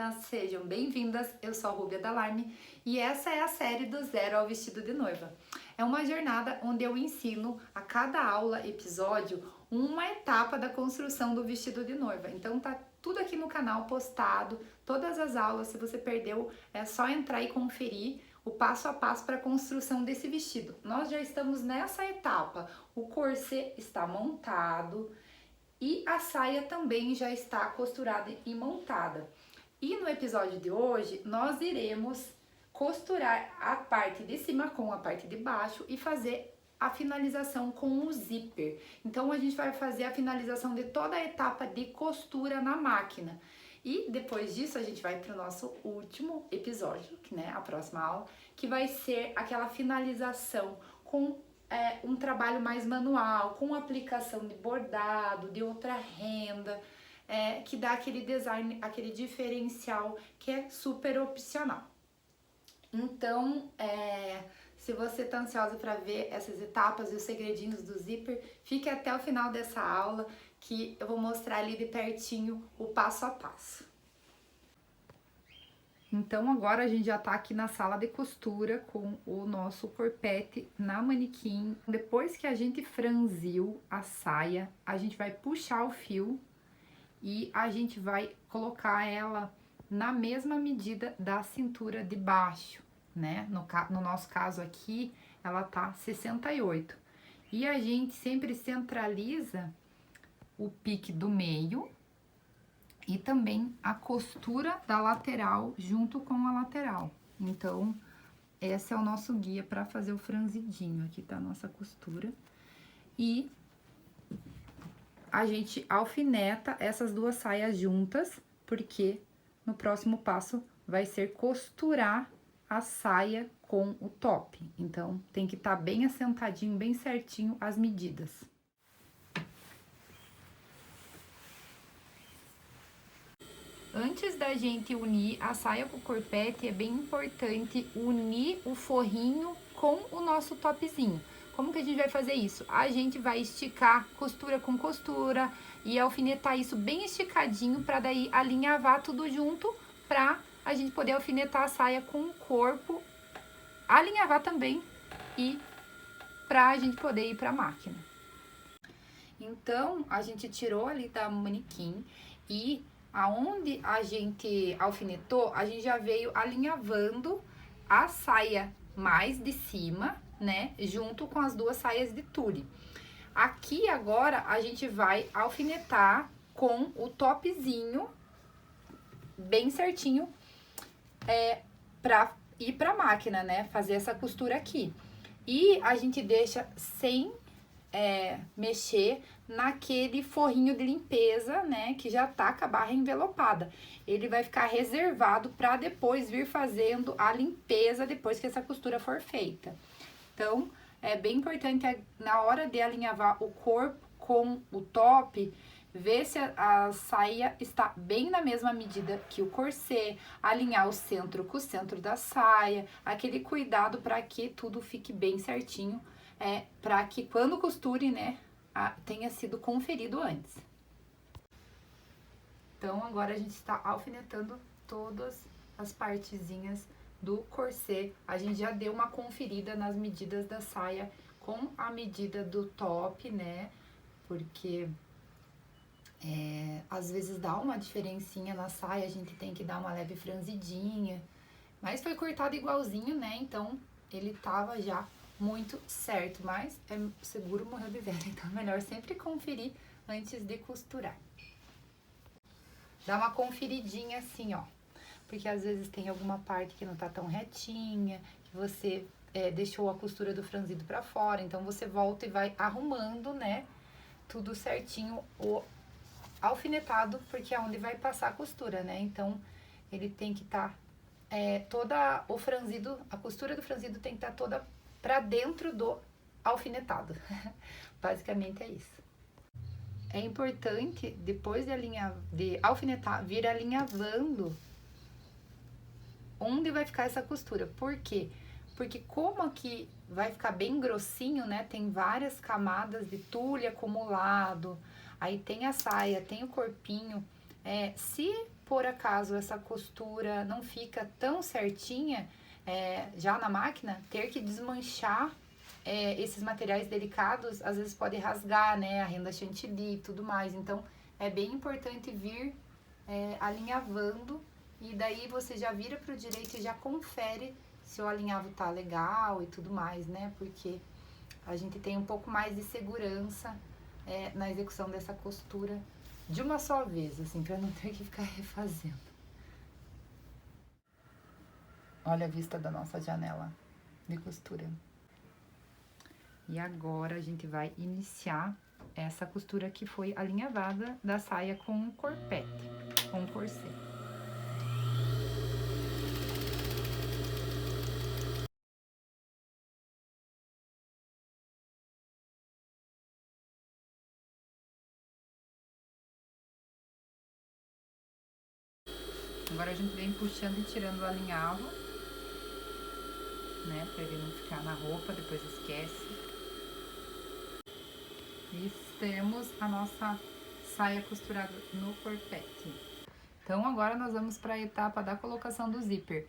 meninas, sejam bem-vindas, eu sou a Rúbia Dalarme e essa é a série do Zero ao Vestido de Noiva. É uma jornada onde eu ensino a cada aula, episódio, uma etapa da construção do vestido de noiva. Então tá tudo aqui no canal postado, todas as aulas, se você perdeu, é só entrar e conferir o passo a passo para a construção desse vestido. Nós já estamos nessa etapa, o corset está montado, e a saia também já está costurada e montada. E no episódio de hoje, nós iremos costurar a parte de cima com a parte de baixo e fazer a finalização com o zíper. Então, a gente vai fazer a finalização de toda a etapa de costura na máquina. E depois disso, a gente vai para o nosso último episódio, né, a próxima aula, que vai ser aquela finalização com um trabalho mais manual, com aplicação de bordado, de outra renda, que dá aquele design, aquele diferencial que é super opcional. Então, se você está ansiosa para ver essas etapas e os segredinhos do zíper, fique até o final dessa aula que eu vou mostrar ali de pertinho o passo a passo. Então, agora a gente já tá aqui na sala de costura com o nosso corpete na manequim. Depois que a gente franziu a saia, a gente vai puxar o fio e a gente vai colocar ela na mesma medida da cintura de baixo, né? No nosso caso aqui, ela tá 68. E a gente sempre centraliza o pique do meio e também a costura da lateral junto com a lateral. Então, esse é o nosso guia para fazer o franzidinho. Aqui tá a nossa costura. E a gente alfineta essas duas saias juntas, porque no próximo passo vai ser costurar a saia com o top. Então, tem que estar bem assentadinho, bem certinho as medidas. Antes da gente unir a saia com o corpete, é bem importante unir o forrinho com o nosso topzinho. Como que a gente vai fazer isso? A gente vai esticar costura com costura e alfinetar isso bem esticadinho para daí alinhavar tudo junto para a gente poder alfinetar a saia com o corpo, alinhavar também e para a gente poder ir para a máquina. Então, a gente tirou ali da manequim e aonde a gente alfinetou, a gente já veio alinhavando a saia mais de cima, né, junto com as duas saias de tule. Aqui agora a gente vai alfinetar com o topzinho bem certinho, pra ir pra máquina, né, fazer essa costura aqui. E a gente deixa sem mexer naquele forrinho de limpeza, né, que já tá com a barra envelopada. Ele vai ficar reservado para depois vir fazendo a limpeza depois que essa costura for feita. Então, é bem importante na hora de alinhavar o corpo com o top, ver se a saia está bem na mesma medida que o corset, alinhar o centro com o centro da saia, aquele cuidado para que tudo fique bem certinho, para que quando costure, né, tenha sido conferido antes. Então, agora a gente está alfinetando todas as partezinhas do corset. A gente já deu uma conferida nas medidas da saia com a medida do top, né, porque às vezes dá uma diferencinha na saia, a gente tem que dar uma leve franzidinha, mas foi cortado igualzinho, né, então ele tava já muito certo, mas é seguro morrer de velha, então é melhor sempre conferir antes de costurar. Dá uma conferidinha assim, ó, porque às vezes tem alguma parte que não tá tão retinha, que você deixou a costura do franzido pra fora, então você volta e vai arrumando, né, tudo certinho, o alfinetado, porque é onde vai passar a costura, né, então ele tem que estar, toda o franzido, a costura do franzido tem que estar toda para dentro do alfinetado. Basicamente é isso. É importante, depois de alfinetar, vir alinhavando onde vai ficar essa costura. Por quê? Porque como aqui vai ficar bem grossinho, né? Tem várias camadas de tule acumulado, aí tem a saia, tem o corpinho. Se por acaso essa costura não fica tão certinha, já na máquina, ter que desmanchar esses materiais delicados, às vezes pode rasgar, né, a renda chantilly e tudo mais. Então, é bem importante vir alinhavando, e daí você já vira pro direito e já confere se o alinhavo tá legal e tudo mais, né, porque a gente tem um pouco mais de segurança na execução dessa costura de uma só vez, assim, pra não ter que ficar refazendo. Olha a vista da nossa janela de costura. E agora a gente vai iniciar essa costura que foi alinhavada da saia com corpete, com corset. Agora a gente vem puxando e tirando o alinhavo, né, pra ele não ficar na roupa, depois esquece. E temos a nossa saia costurada no corpete. Então, agora nós vamos para a etapa da colocação do zíper.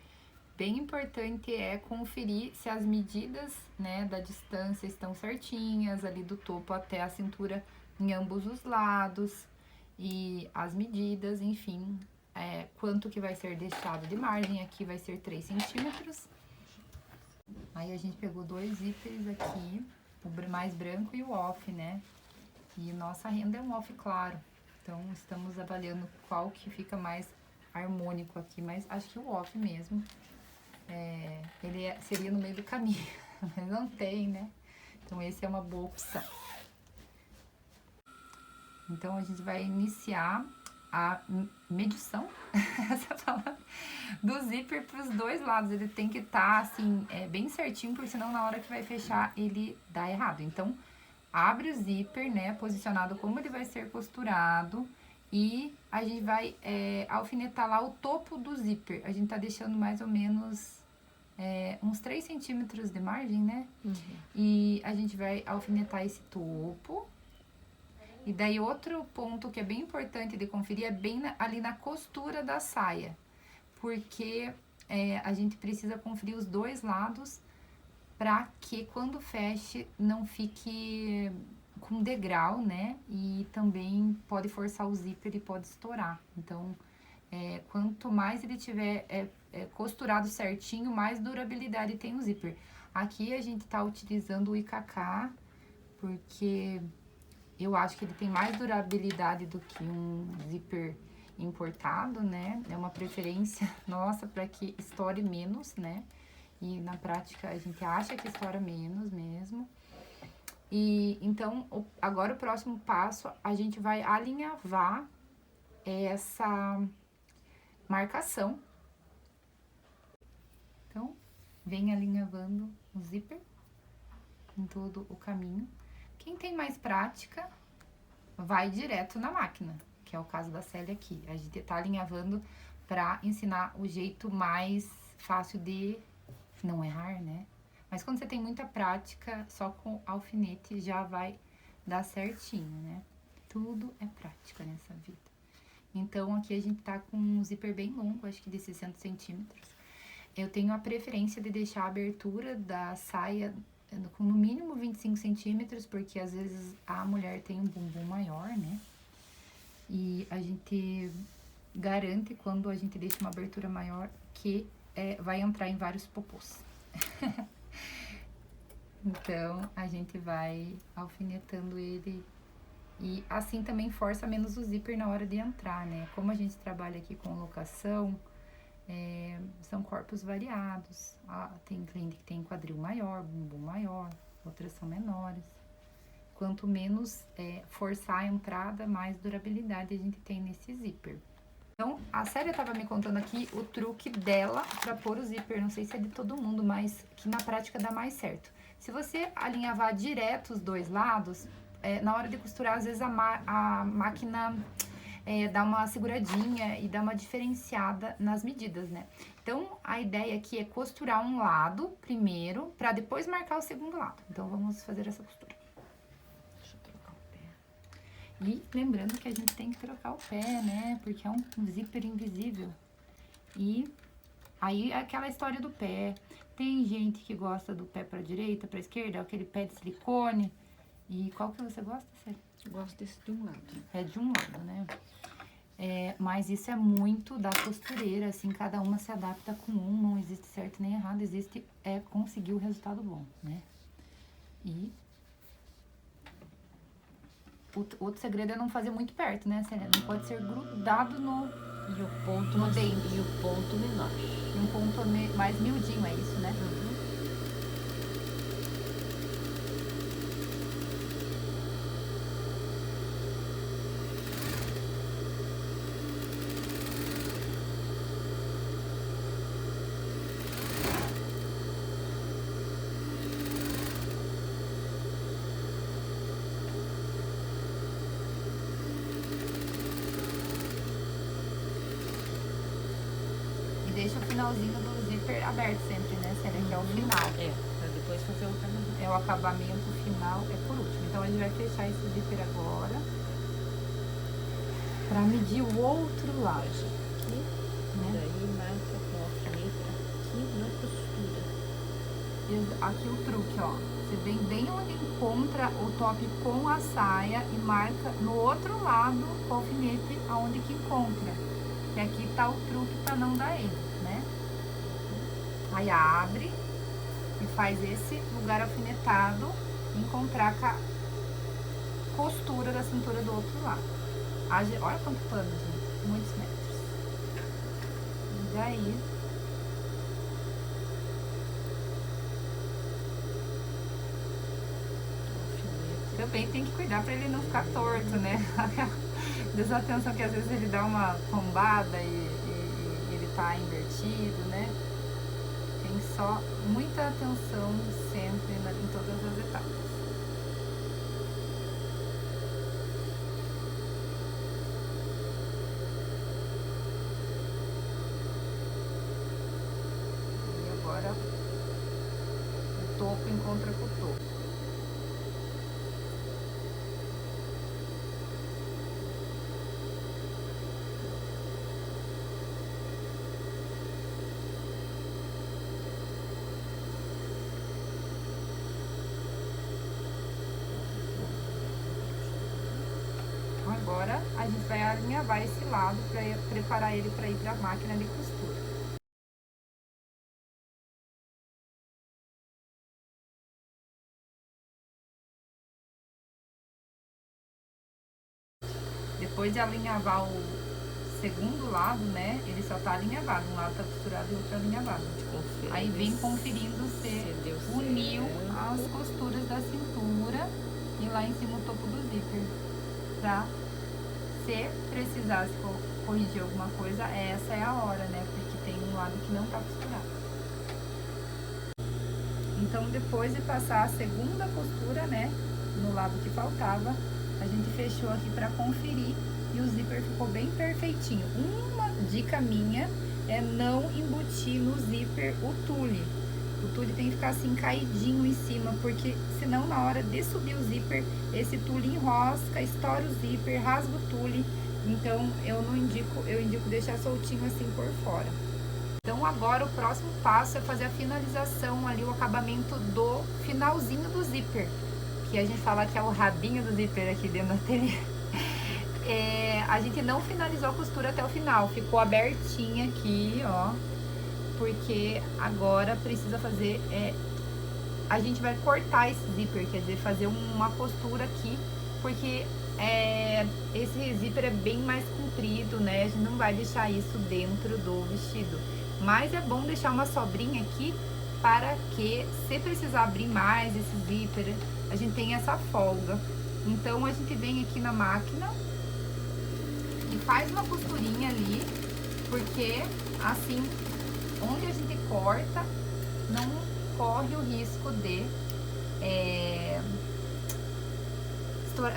Bem importante é conferir se as medidas, né, da distância estão certinhas, ali do topo até a cintura em ambos os lados, e as medidas, enfim, quanto que vai ser deixado de margem. Aqui vai ser 3 centímetros. Aí a gente pegou 2 zíperes aqui, o mais branco e o off, né? E nossa renda é um off claro, então estamos avaliando qual que fica mais harmônico aqui, mas acho que o off mesmo, ele seria no meio do caminho, mas não tem, né? Então esse é uma boa opção. Então a gente vai iniciar a medição, essa palavra, do zíper para os dois lados. Ele tem que estar assim, bem certinho, porque senão na hora que vai fechar ele dá errado. Então abre o zíper, né, posicionado como ele vai ser costurado, e a gente vai alfinetar lá o topo do zíper. A gente tá deixando mais ou menos uns 3 centímetros de margem, né? Uhum. E a gente vai alfinetar esse topo. E daí outro ponto que é bem importante de conferir é bem ali na costura da saia, porque a gente precisa conferir os dois lados para que quando feche não fique com degrau, né? E também pode forçar o zíper e pode estourar. Então, quanto mais ele tiver costurado certinho, mais durabilidade tem o zíper. Aqui a gente tá utilizando o IKK, porque eu acho que ele tem mais durabilidade do que um zíper importado, né? É uma preferência nossa para que estoure menos, né? E na prática a gente acha que estoura menos mesmo. E então, agora o próximo passo, a gente vai alinhavar essa marcação. Então, vem alinhavando o zíper em todo o caminho. Quem tem mais prática, vai direto na máquina, que é o caso da Célia aqui. A gente tá alinhavando para ensinar o jeito mais fácil de não errar, né? Mas quando você tem muita prática, só com alfinete já vai dar certinho, né? Tudo é prática nessa vida. Então, aqui a gente tá com um zíper bem longo, acho que de 60 centímetros. Eu tenho a preferência de deixar a abertura da saia com no mínimo 25 centímetros, porque às vezes a mulher tem um bumbum maior, né? E a gente garante, quando a gente deixa uma abertura maior, que vai entrar em vários popôs. Então, a gente vai alfinetando ele, e assim também força menos o zíper na hora de entrar, né? Como a gente trabalha aqui com locação, são corpos variados. Tem cliente que tem quadril maior, bumbum maior, outras são menores. Quanto menos forçar a entrada, mais durabilidade a gente tem nesse zíper. Então, a Célia tava me contando aqui o truque dela pra pôr o zíper. Não sei se é de todo mundo, mas que na prática dá mais certo. Se você alinhavar direto os dois lados, na hora de costurar, às vezes a máquina dá uma seguradinha e dá uma diferenciada nas medidas, né? Então, a ideia aqui é costurar um lado primeiro, pra depois marcar o segundo lado. Então, vamos fazer essa costura. Deixa eu trocar o pé. E lembrando que a gente tem que trocar o pé, né? Porque é um zíper invisível. E aí é aquela história do pé. Tem gente que gosta do pé pra direita, pra esquerda, aquele pé de silicone. E qual que você gosta, Célia? Eu gosto desse de um lado. É de um lado, né? Mas isso é muito da costureira, assim, cada uma se adapta com um, não existe certo nem errado, existe conseguir o resultado bom, né? E outro segredo é não fazer muito perto, né, Célia? Não pode ser grudado no E o ponto, no dente. E o ponto menor. E um ponto mais miudinho, é isso, né? Deixa o finalzinho do zíper aberto sempre, né, Célia? Que é o final. Pra depois fazer o acabamento. O acabamento final é por último. Então, a gente vai fechar esse zíper agora. Pra medir o outro lado. Aqui, né? Daí marca com a alfineta aqui na costura. Aqui o truque, ó. Você vem bem onde encontra o top com a saia e marca no outro lado o alfinete aonde que encontra. Que aqui tá o truque pra não dar erro, né? Aí abre e faz esse lugar alfinetado encontrar com a costura da cintura do outro lado. Olha quanto pano, gente. Muitos metros. E daí... Também tem que cuidar pra ele não ficar torto, né? Desatenção que às vezes ele dá uma tombada e ele tá invertido, né? Tem só muita atenção sempre em todas as etapas. E agora o topo encontra com o topo. Agora a gente vai alinhavar esse lado para preparar ele para ir para a máquina de costura. Depois de alinhavar o segundo lado, né, ele só tá alinhavado, um lado tá costurado e o outro alinhavado. Aí vem conferindo se uniu as costuras da cintura e lá em cima o topo do zíper, pra se precisasse corrigir alguma coisa, essa é a hora, né? Porque tem um lado que não tá costurado. Então, depois de passar a segunda costura, né? No lado que faltava, a gente fechou aqui pra conferir e o zíper ficou bem perfeitinho. Uma dica minha é não embutir no zíper o tule. O tule tem que ficar assim caidinho em cima, porque senão na hora de subir o zíper, esse tule enrosca, estoura o zíper, rasga o tule. Então eu indico deixar soltinho assim por fora. Então agora o próximo passo é fazer a finalização ali, o acabamento do finalzinho do zíper, que a gente fala que é o rabinho do zíper aqui dentro do ateliê. A gente não finalizou a costura até o final, ficou abertinha aqui, ó. Porque agora precisa fazer, a gente vai cortar esse zíper, quer dizer, fazer uma costura aqui, porque esse zíper é bem mais comprido, né? A gente não vai deixar isso dentro do vestido, mas é bom deixar uma sobrinha aqui para que, se precisar abrir mais esse zíper, a gente tem essa folga. Então a gente vem aqui na máquina e faz uma costurinha ali, porque assim, onde a gente corta, não corre o risco de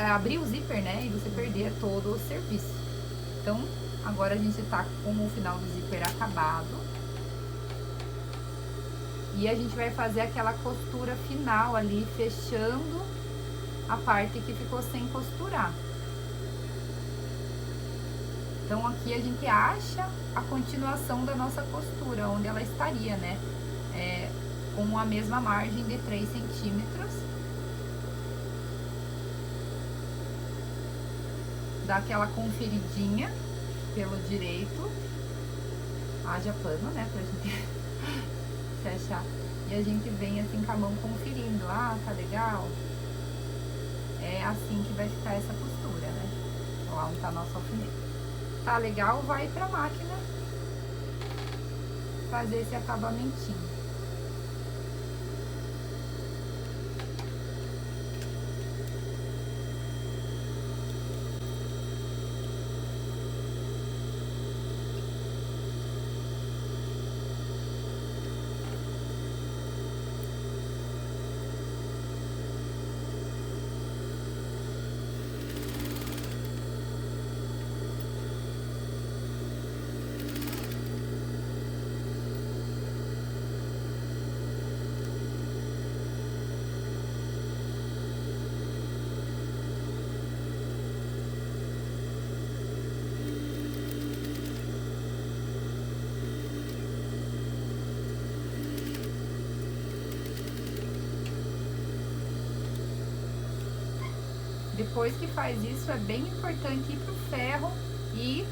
abrir o zíper, né? E você perder todo o serviço. Então, agora a gente tá com o final do zíper acabado. E a gente vai fazer aquela costura final ali, fechando a parte que ficou sem costurar. Então aqui a gente acha a continuação da nossa costura, onde ela estaria, né? Com a mesma margem de 3 centímetros. Dá aquela conferidinha pelo direito. Haja pano, né? Pra gente se achar. E a gente vem assim com a mão conferindo. Ah, tá legal? É assim que vai ficar essa costura, né? Lá onde tá nosso alfinete. Tá legal? Vai pra máquina fazer esse acabamentinho. Depois que faz isso, é bem importante ir pro ferro e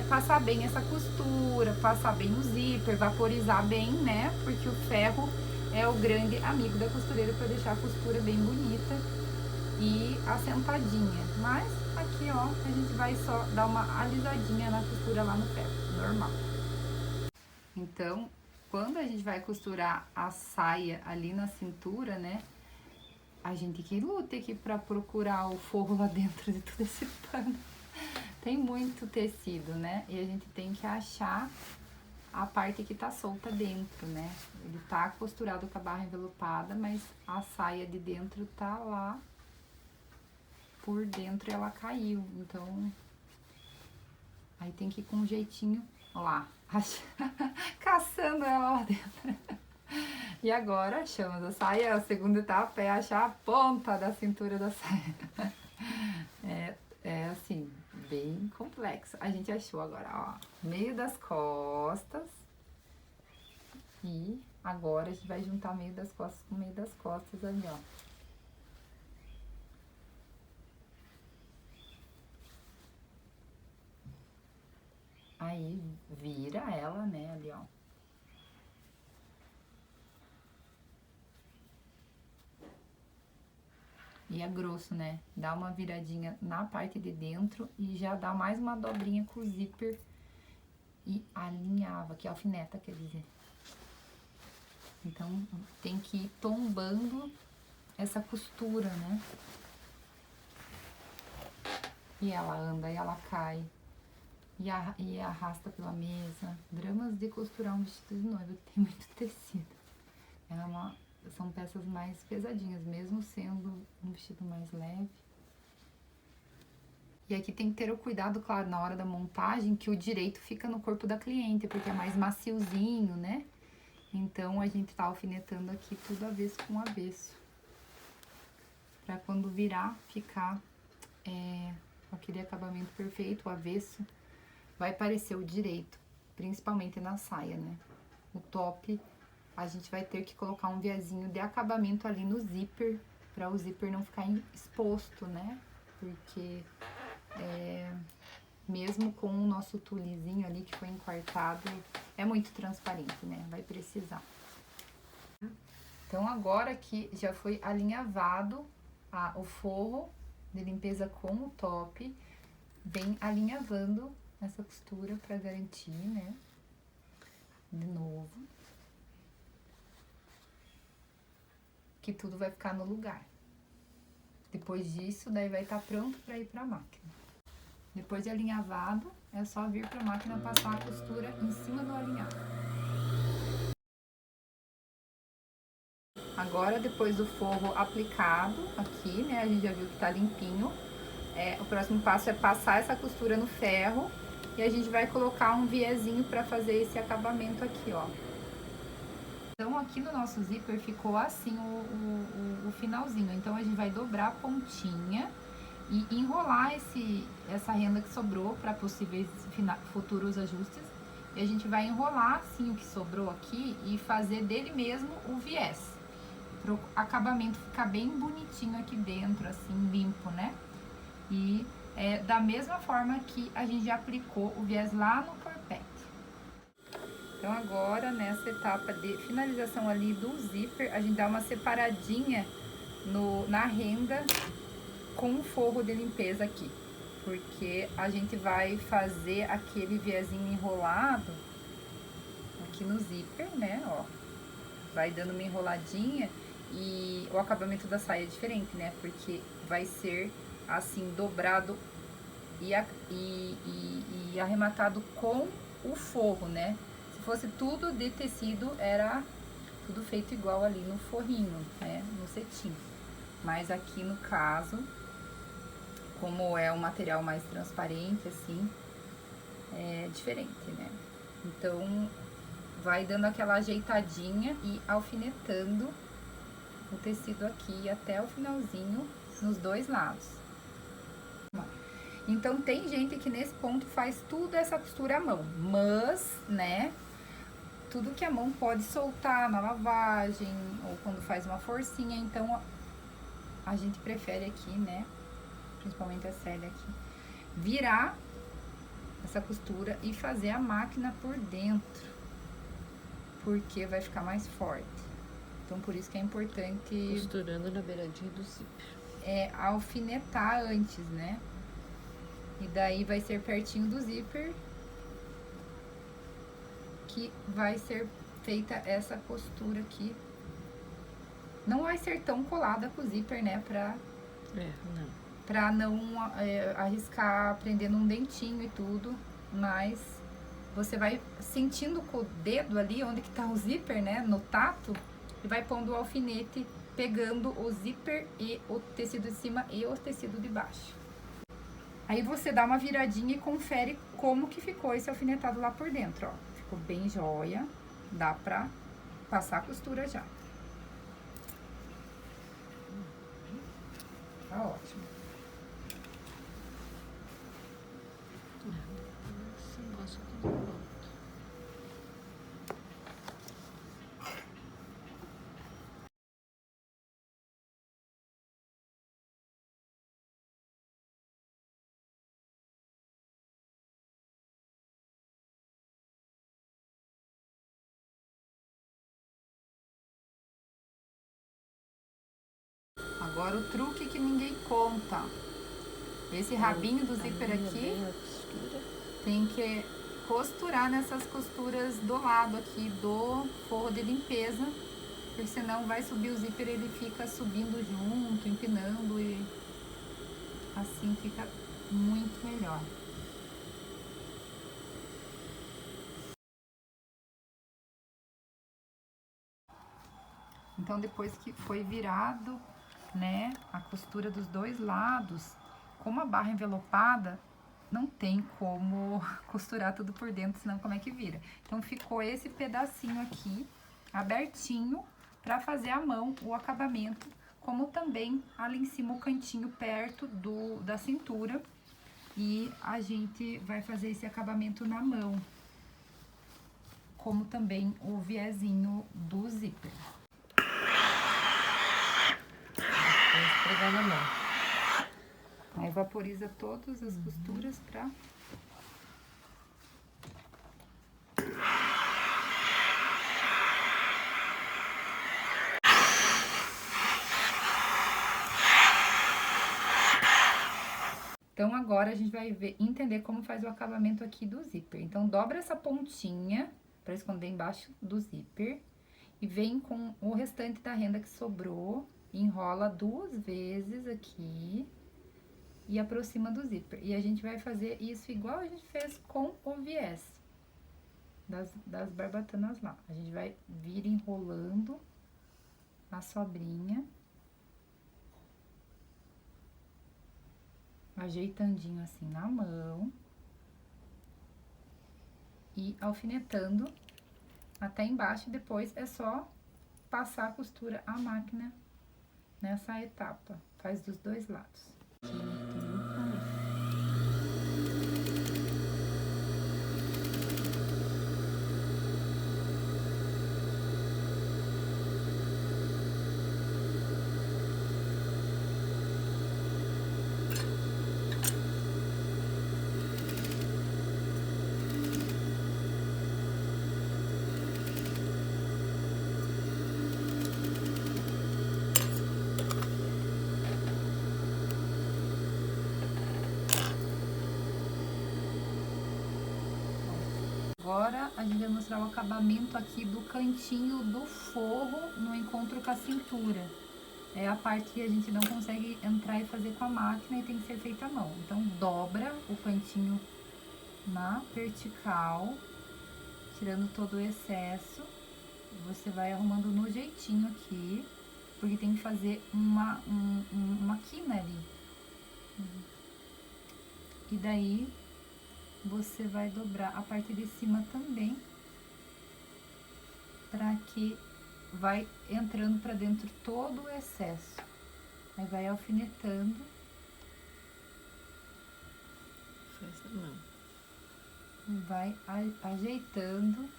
passar bem essa costura, passar bem o zíper, vaporizar bem, né? Porque o ferro é o grande amigo da costureira para deixar a costura bem bonita e assentadinha. Mas aqui, ó, a gente vai só dar uma alisadinha na costura lá no ferro, normal. Então, quando a gente vai costurar a saia ali na cintura, né? A gente que luta aqui pra procurar o forro lá dentro de todo esse pano. Tem muito tecido, né? E a gente tem que achar a parte que tá solta dentro, né? Ele tá costurado com a barra envelopada, mas a saia de dentro tá lá por dentro e ela caiu. Então, aí tem que ir com um jeitinho lá, caçando ela lá dentro. E agora achamos a saia, a segunda etapa é achar a ponta da cintura da saia. É assim, bem complexo. A gente achou agora, ó, meio das costas. E agora a gente vai juntar meio das costas com meio das costas ali, ó. Aí vira ela, né, ali, ó. E é grosso, né? Dá uma viradinha na parte de dentro e já dá mais uma dobrinha com o zíper e alinhava, que alfineta, quer dizer. Então, tem que ir tombando essa costura, né? E ela anda, e ela cai, e arrasta pela mesa. Dramas de costurar um vestido de noiva, tem muito tecido. São peças mais pesadinhas, mesmo sendo um vestido mais leve. E aqui tem que ter o cuidado, claro, na hora da montagem, que o direito fica no corpo da cliente, porque é mais maciozinho, né? Então, a gente tá alfinetando aqui tudo avesso com avesso. Pra quando virar, ficar com aquele acabamento perfeito, o avesso, vai parecer o direito, principalmente na saia, né? O top, a gente vai ter que colocar um viazinho de acabamento ali no zíper, para o zíper não ficar exposto, né? Porque mesmo com o nosso tulizinho ali que foi enquartado, é muito transparente, né? Vai precisar. Então, agora que já foi alinhavado o forro de limpeza com o top, vem alinhavando essa costura para garantir, né? De novo. Que tudo vai ficar no lugar. Depois disso, daí vai estar pronto para ir para a máquina. Depois de alinhavado, é só vir para a máquina passar a costura em cima do alinhavo. Agora, depois do forro aplicado aqui, né, a gente já viu que tá limpinho. O próximo passo é passar essa costura no ferro e a gente vai colocar um viezinho para fazer esse acabamento aqui, ó. Então, aqui no nosso zíper ficou assim o finalzinho. Então, a gente vai dobrar a pontinha e enrolar essa renda que sobrou para possíveis futuros ajustes. E a gente vai enrolar assim o que sobrou aqui e fazer dele mesmo o viés, para o acabamento ficar bem bonitinho aqui dentro, assim, limpo, né? E da mesma forma que a gente já aplicou o viés lá no corpete. Então agora, nessa etapa de finalização ali do zíper, a gente dá uma separadinha na renda com o forro de limpeza aqui, porque a gente vai fazer aquele viezinho enrolado aqui no zíper, né, ó. Vai dando uma enroladinha e o acabamento da saia é diferente, né, porque vai ser assim, dobrado e arrematado com o forro, né. Se fosse tudo de tecido, era tudo feito igual ali no forrinho, né, no cetim. Mas aqui no caso, como é um material mais transparente, assim, é diferente, né? Então, vai dando aquela ajeitadinha e alfinetando o tecido aqui até o finalzinho, nos dois lados. Então, tem gente que nesse ponto faz tudo essa costura à mão, mas, né, tudo que a mão pode soltar na lavagem ou quando faz uma forcinha, então a gente prefere aqui, né, principalmente a Célia aqui, virar essa costura e fazer a máquina por dentro, porque vai ficar mais forte. Então, por isso que é importante... Costurando na beiradinha do zíper. Alfinetar antes, né? E daí vai ser pertinho do zíper que vai ser feita essa costura aqui. Não vai ser tão colada com o zíper, né? Pra não arriscar prendendo um dentinho e tudo, mas você vai sentindo com o dedo ali onde que tá o zíper, né, no tato, e vai pondo o alfinete, pegando o zíper e o tecido de cima e o tecido de baixo. Aí você dá uma viradinha e confere como que ficou esse alfinetado lá por dentro, ó. Ficou bem jóia, dá pra passar a costura já. Tá ótimo. Agora o truque que ninguém conta. Esse rabinho do zíper aqui tem que costurar nessas costuras do lado aqui do forro de limpeza, porque senão vai subir o zíper e ele fica subindo junto, empinando, e assim fica muito melhor. Então, depois que foi virado, né, a costura dos dois lados, como a barra envelopada, não tem como costurar tudo por dentro, senão como é que vira? Então, ficou esse pedacinho aqui, abertinho, pra fazer à mão o acabamento, como também ali em cima o cantinho perto da cintura. E a gente vai fazer esse acabamento na mão, como também o viezinho do zíper. Vou esfregar na mão. Aí vaporiza todas as costuras pra... Então, agora a gente vai entender como faz o acabamento aqui do zíper. Então, dobra essa pontinha pra esconder embaixo do zíper e vem com o restante da renda que sobrou, enrola 2 vezes aqui e aproxima do zíper. E a gente vai fazer isso igual a gente fez com o viés das barbatanas lá. A gente vai vir enrolando a sobrinha, ajeitandinho assim na mão e alfinetando até embaixo. Depois é só passar a costura à máquina nessa etapa, faz dos dois lados. Agora a gente vai mostrar o acabamento aqui do cantinho do forro no encontro com a cintura. É a parte que a gente não consegue entrar e fazer com a máquina e tem que ser feita à mão. Então dobra o cantinho na vertical, tirando todo o excesso. Você vai arrumando no jeitinho aqui, porque tem que fazer uma quina ali. E daí você vai dobrar a parte de cima também, para que vai entrando para dentro todo o excesso. Aí vai alfinetando. Vai ajeitando.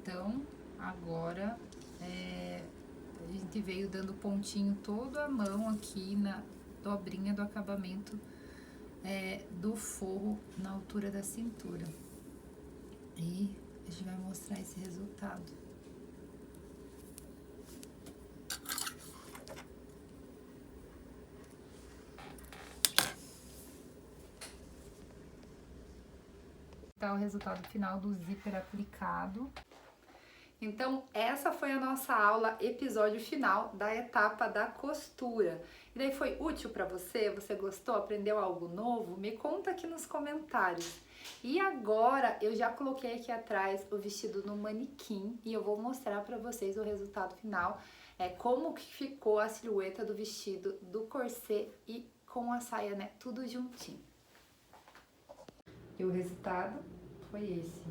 Então, agora a gente veio dando pontinho todo à mão aqui na dobrinha do acabamento do forro na altura da cintura. E a gente vai mostrar esse resultado. Tá o resultado final do zíper aplicado. Então, essa foi a nossa aula, episódio final da etapa da costura. E daí foi útil para você? Você gostou? Aprendeu algo novo? Me conta aqui nos comentários. E agora, eu já coloquei aqui atrás o vestido no manequim e eu vou mostrar para vocês o resultado final, como que ficou a silhueta do vestido, do corset e com a saia, né? Tudo juntinho. E o resultado foi esse.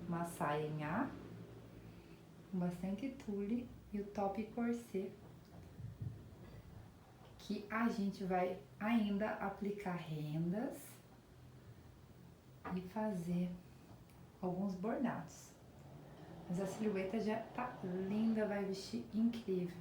Uma saia em A, com bastante tule e o top corset, que a gente vai ainda aplicar rendas e fazer alguns bordados. Mas a silhueta já tá linda, vai vestir incrível.